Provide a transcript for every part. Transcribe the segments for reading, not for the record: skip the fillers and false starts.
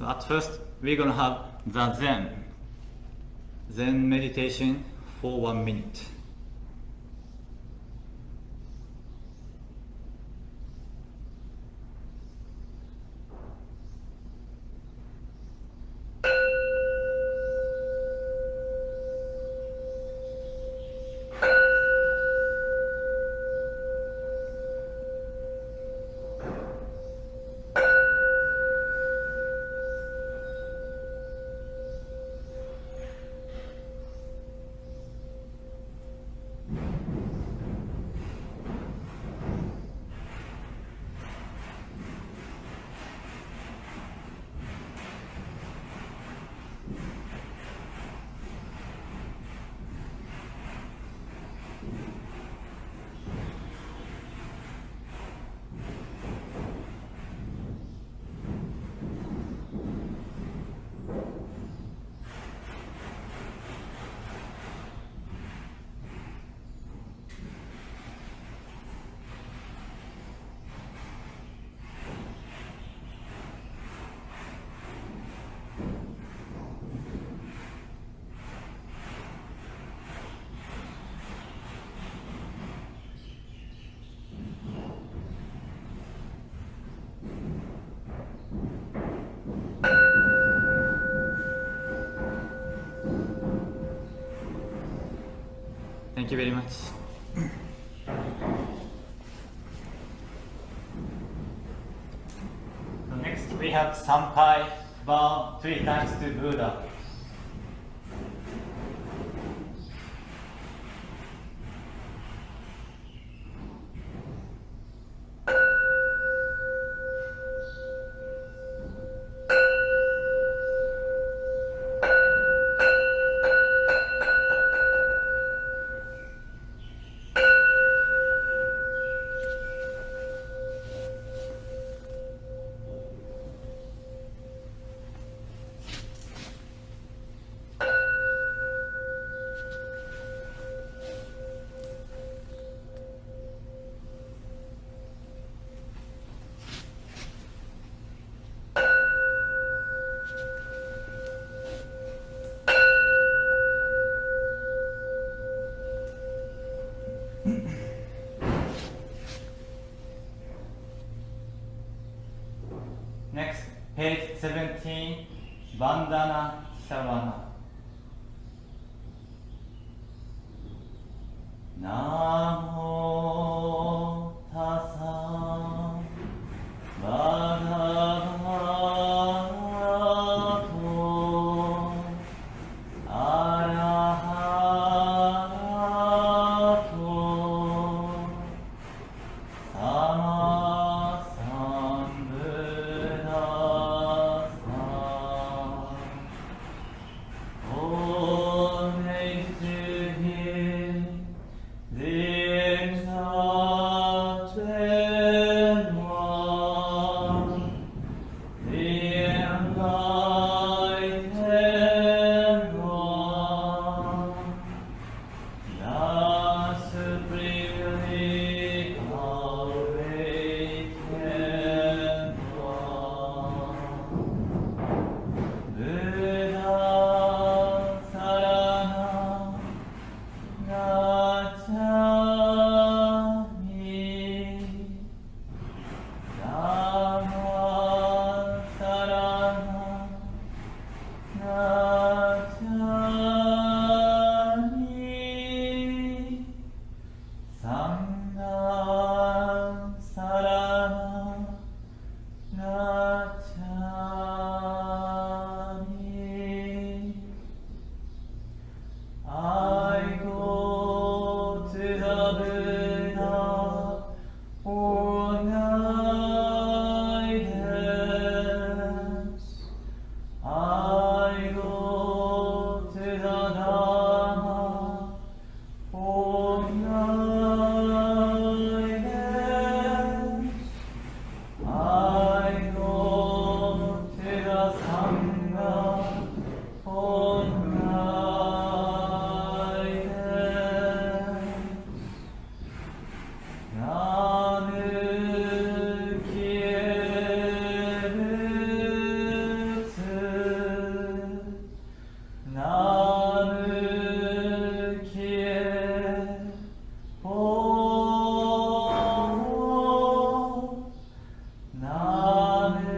So at first, we're gonna have the Zen meditation for 1 minute. Thank you very much. So next we have Sampai, bow 3 times to Buddha. Next, page 17, Bandhana Savana. Namo tassa bhagavato arahato All names to him, then 나는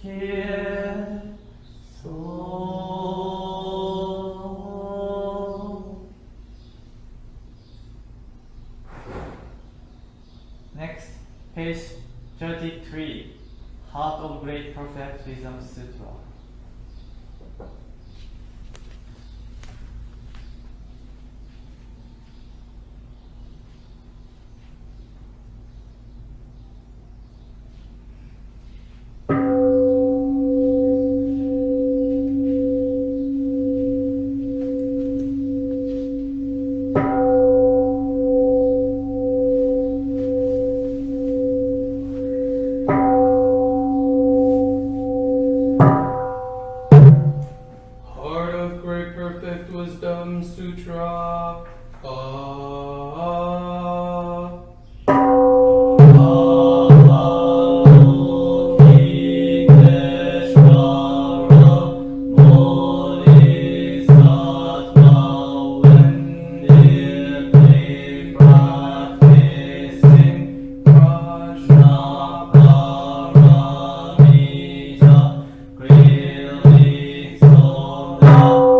기에 소. Next, page 33, Heart of Great Perfect Wisdom Sutra. Heart of Great Perfect Wisdom Sutra. Clearly, so now,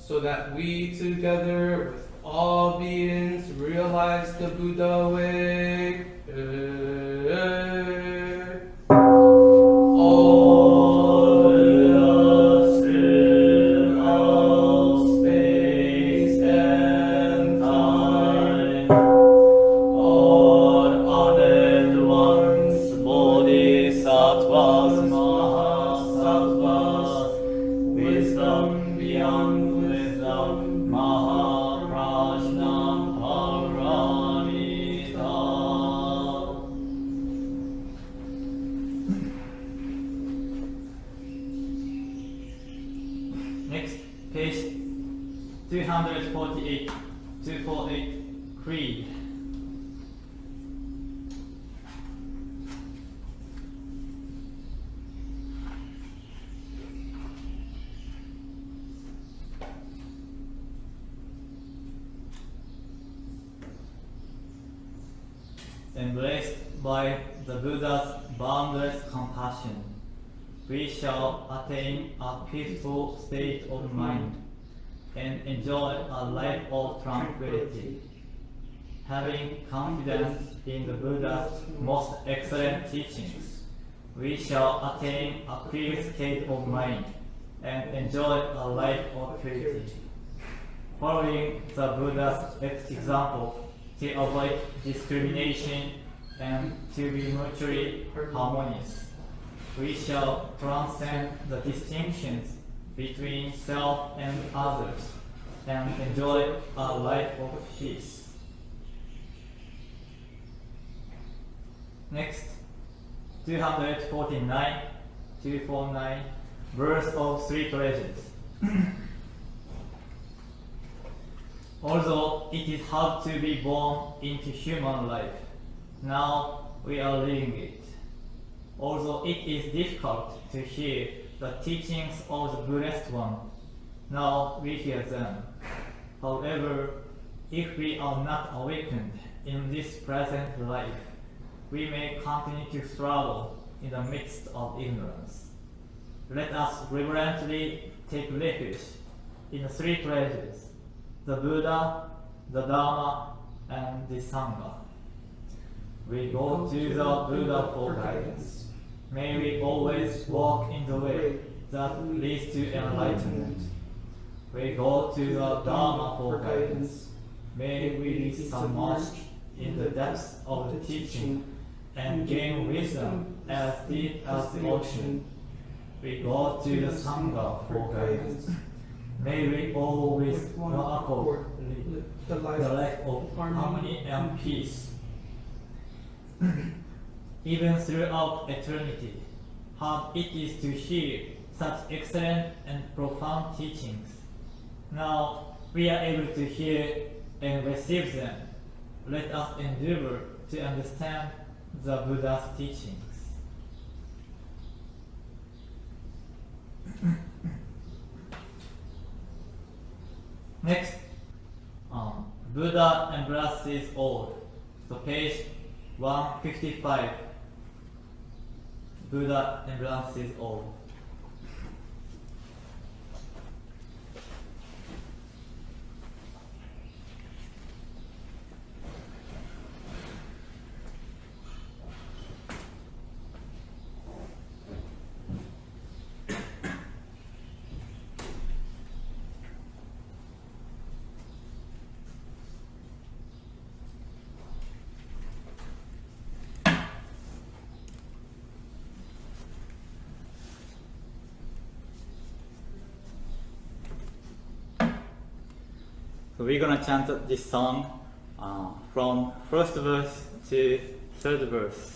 so that we together with all beings realize the Buddha way. All Buddhas throughout space and time, all honored ones, bodhisattvas, mahasattvas, wisdom beyond wisdom, mahaprajna paramita. Next, page 248, 248, Creed. Embraced by the Buddha's boundless compassion, we shall attain a peaceful state of mind and enjoy a life of tranquility. Having confidence in the Buddha's most excellent teachings, we shall attain a clear state of mind and enjoy a life of purity. Following the Buddha's example, to avoid discrimination and to be mutually harmonious, we shall transcend the distinctions between self and others and enjoy a life of peace. Next, 249, 249, Birth of Three Treasures. Although it is hard to be born into human life, now we are living it. Although it is difficult to hear the teachings of the Blessed One, now we hear them. However, if we are not awakened in this present life, we may continue to struggle in the midst of ignorance. Let us reverently take refuge in the three treasures: the Buddha, the Dharma, and the Sangha. We go to the Buddha for guidance. May we always walk in the way that leads to enlightenment. We go to the Dharma for guidance. May we be submerged in the depths of the teaching and gain wisdom as deep as the ocean. We go to the Sangha for guidance. May we always one accord live the life of harmony and peace. Even throughout eternity, hard it is to hear such excellent and profound teachings. Now we are able to hear and receive them. Let us endeavor to understand the Buddha's teachings. Next, Buddha embraces all. So page 155. Buddha embraces all. So we're gonna chant this song from first verse to third verse.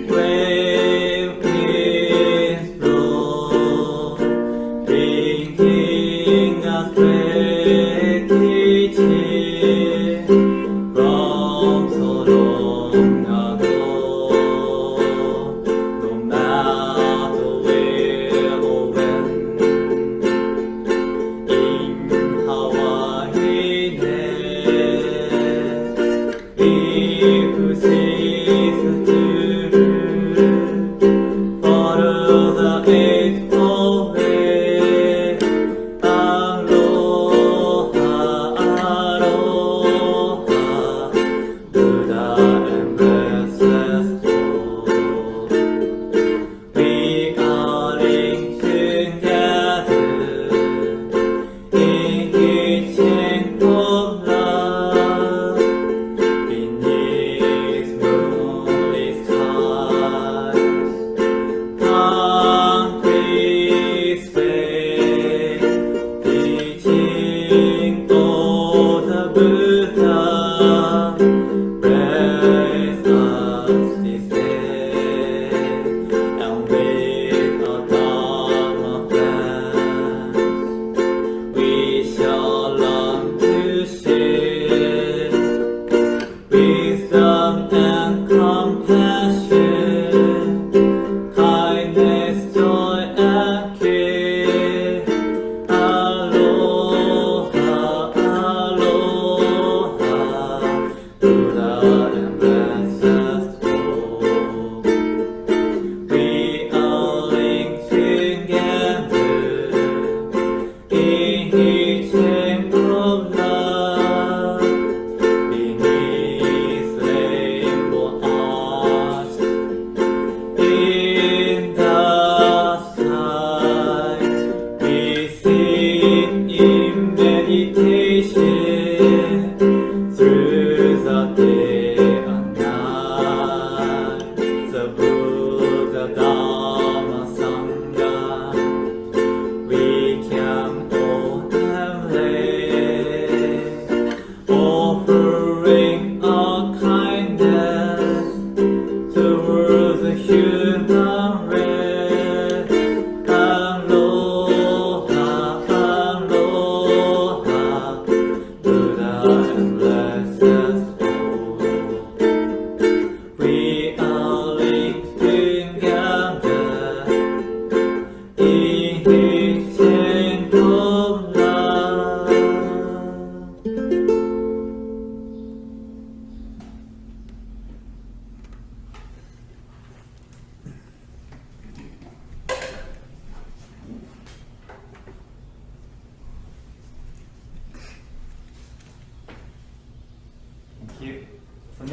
Wave winds blow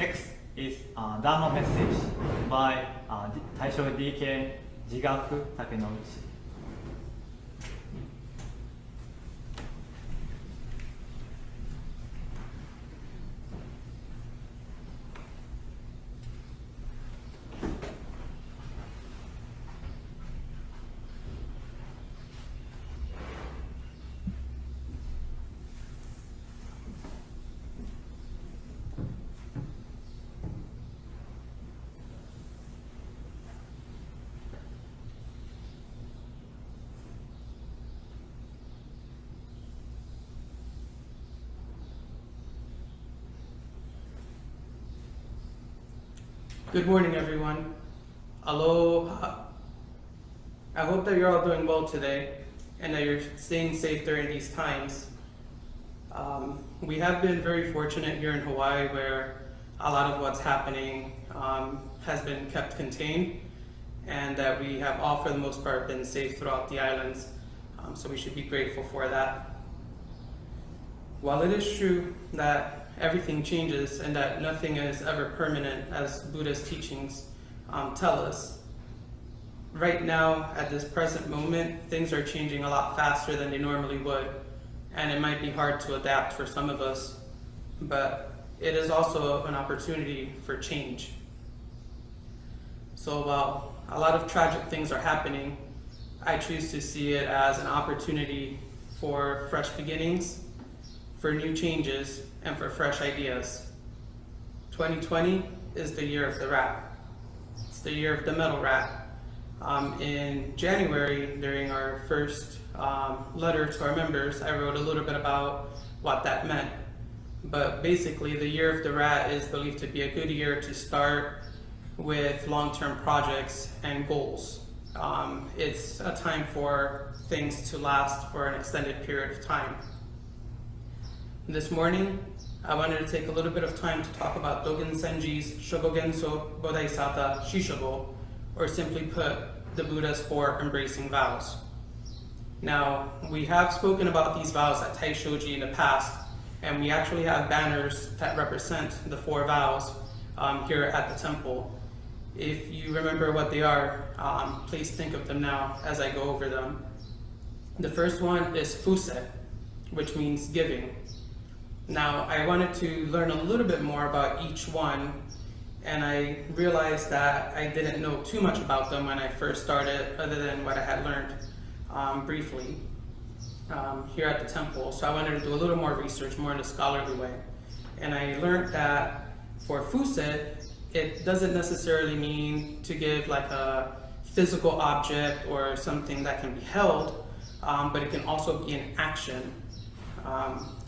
Next is Dharma message by Taishoji Deacon Jigaku Takenouchi. Good morning, everyone. Aloha. I hope that you're all doing well today and that you're staying safe during these times. We have been very fortunate here in Hawaii where a lot of what's happening has been kept contained, and that we have all, for the most part, been safe throughout the islands. So we should be grateful for that. While it is true that everything changes and that nothing is ever permanent, as Buddha's teachings tell us, right now, at this present moment, things are changing a lot faster than they normally would, and it might be hard to adapt for some of us, but it is also an opportunity for change. So while a lot of tragic things are happening, I choose to see it as an opportunity for fresh beginnings, for new changes, and for fresh ideas. 2020 is the year of the rat. It's the year of the metal rat. In January, during our first letter to our members, I wrote a little bit about what that meant. But basically, the year of the rat is believed to be a good year to start with long-term projects and goals. It's a time for things to last for an extended period of time. This morning, I wanted to take a little bit of time to talk about Dogen Senji's Shogogenso Bodhisattva Shishogo, or simply put, the Buddha's 4 embracing vows. Now, we have spoken about these vows at Taishoji in the past, and we actually have banners that represent the 4 vows here at the temple. If you remember what they are, please think of them now as I go over them. The first one is Fuse, which means giving. Now, I wanted to learn a little bit more about each one, and I realized that I didn't know too much about them when I first started, other than what I had learned briefly here at the temple. So I wanted to do a little more research, more in a scholarly way. And I learned that for Fuse, it doesn't necessarily mean to give like a physical object or something that can be held, but it can also be an action.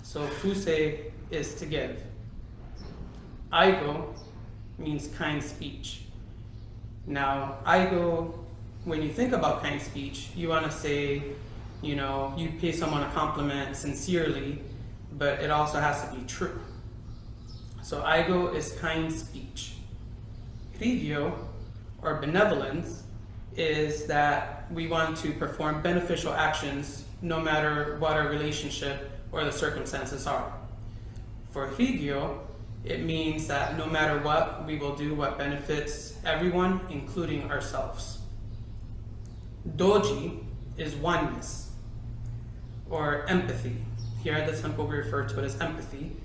So Fuse is to give. Aigo means kind speech. Now, Aigo, when you think about kind speech, you want to say, you know, you pay someone a compliment sincerely, but it also has to be true. So Aigo is kind speech. Rigyo, or benevolence, is that we want to perform beneficial actions no matter what our relationship or the circumstances are. For Rigyo, it means that no matter what, we will do what benefits everyone, including ourselves. Doji is oneness, or empathy. Here at the temple we refer to it as empathy,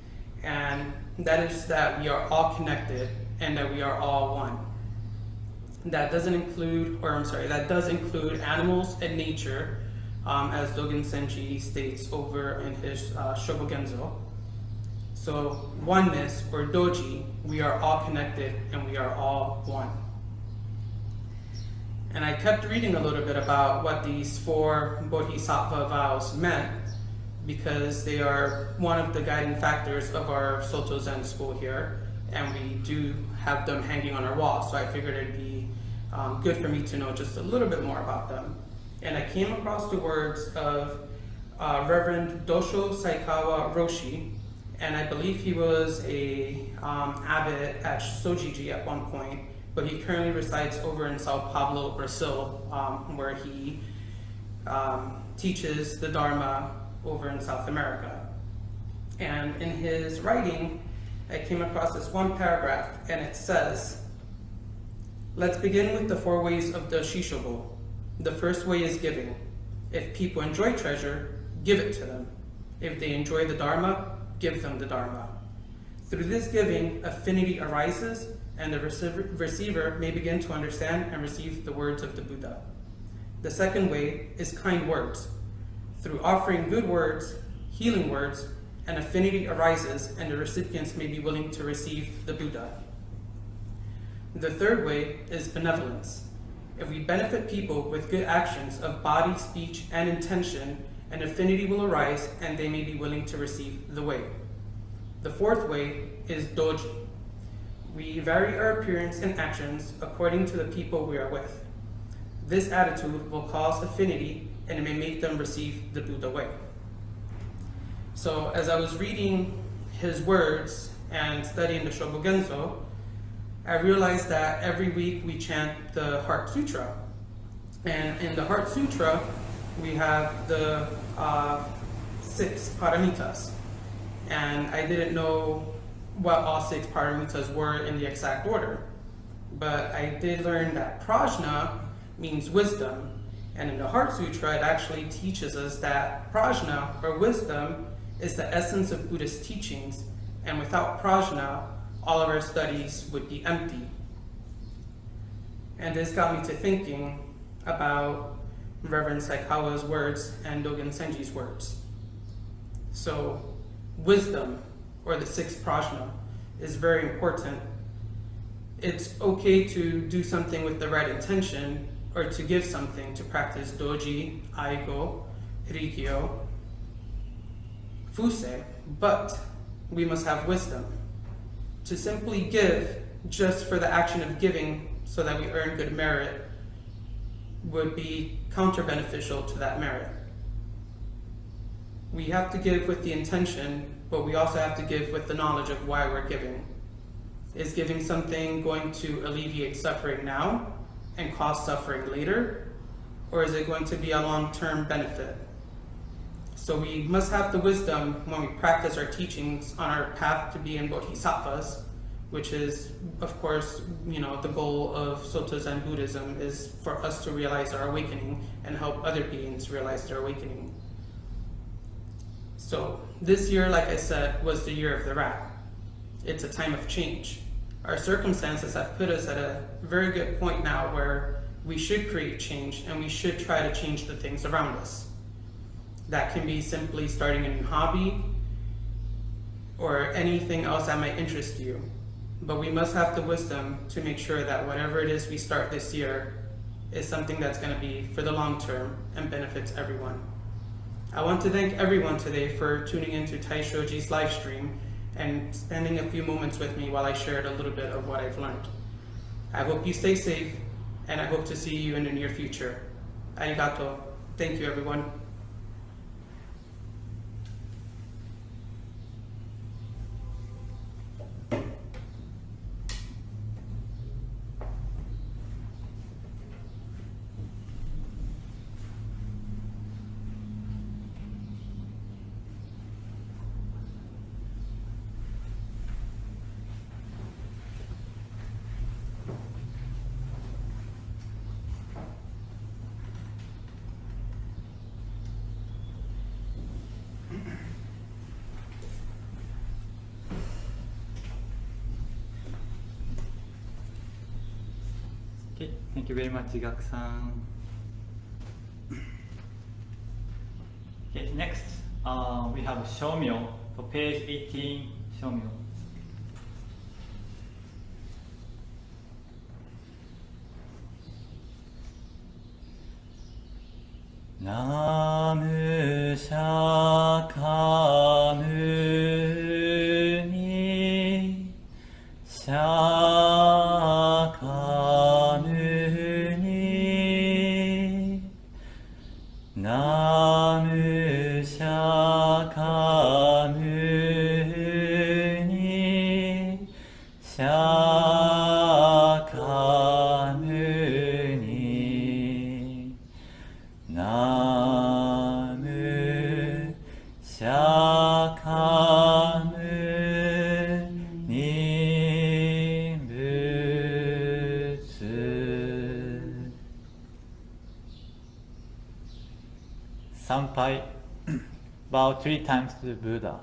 and that is that we are all connected and that we are all one. That does include animals and nature, as Dogen Senji states over in his Shobogenzo. So oneness, or doji, we are all connected and we are all one. And I kept reading a little bit about what these 4 Bodhisattva vows meant, because they are one of the guiding factors of our Soto Zen school here, and we do have them hanging on our wall, so I figured it'd be good for me to know just a little bit more about them. And I came across the words of Reverend Dosho Saikawa Roshi, and I believe he was a abbot at Sojiji at one point, but he currently resides over in Sao Paulo, Brazil, where he teaches the Dharma over in South America. And in his writing, I came across this one paragraph, and it says, let's begin with the 4 ways of the Shishobo. The first way is giving. If people enjoy treasure, give it to them. If they enjoy the Dharma, give them the Dharma. Through this giving, affinity arises, and the receiver may begin to understand and receive the words of the Buddha. The second way is kind words. Through offering good words, healing words, an affinity arises, and the recipients may be willing to receive the Buddha. The third way is benevolence. If we benefit people with good actions of body, speech, and intention, an affinity will arise, and they may be willing to receive the way. The fourth way is doji. We vary our appearance and actions according to the people we are with. This attitude will cause affinity, and it may make them receive the Buddha way. So as I was reading his words and studying the Shobogenzo, I realized that every week we chant the Heart Sutra. And in the Heart Sutra, we have the 6 paramitas. And I didn't know what all 6 paramitas were in the exact order. But I did learn that prajna means wisdom. And in the Heart Sutra, it actually teaches us that prajna, or wisdom, is the essence of Buddhist teachings. And without prajna, all of our studies would be empty. And this got me to thinking about Reverend Saikawa's words and Dogen Senji's words. So, wisdom, or the 6th prajna, is very important. It's okay to do something with the right intention, or to give something, to practice doji, aigo, rikyo, fusei, but we must have wisdom. To simply give just for the action of giving so that we earn good merit would be counter-beneficial to that merit. We have to give with the intention, but we also have to give with the knowledge of why we're giving. Is giving something going to alleviate suffering now and cause suffering later? Or is it going to be a long-term benefit? So we must have the wisdom when we practice our teachings on our path to being bodhisattvas, which is, of course, the goal of Soto Zen Buddhism is for us to realize our awakening and help other beings realize their awakening. So this year, like I said, was the year of the rat. It's a time of change. Our circumstances have put us at a very good point now where we should create change, and we should try to change the things around us. That can be simply starting a new hobby or anything else that might interest you. But we must have the wisdom to make sure that whatever it is we start this year is something that's going to be for the long term and benefits everyone. I want to thank everyone today for tuning into Taishoji's live stream and spending a few moments with me while I shared a little bit of what I've learned. I hope you stay safe, and I hope to see you in the near future. Arigato. Thank you, everyone. Okay, thank you very much, Jigak-san. Okay, next, we have Shomyo, so page 18, Shomyo. Namu Shakamuni Shakamuni Namu Shakamuni Shakamuni Namu Shakamuni Sampai, bow 3 times to the Buddha.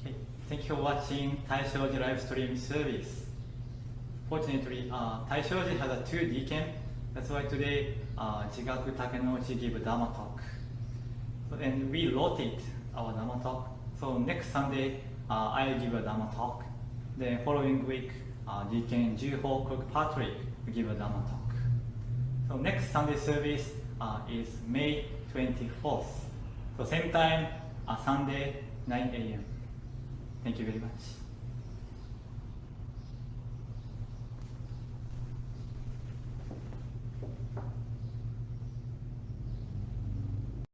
Okay, thank you for watching Taishoji live stream service. Fortunately, Taishoji has a 2 decam. That's why today Jigaku Takenouchi give Dharma talk. So, and we rotate our Dharma talk. So next Sunday, I give a Dharma talk. Then following week, Deacon Juho Kirkpatrick will give a Dharma talk. So next Sunday service is May 24th. So same time, Sunday, 9 a.m. Thank you very much.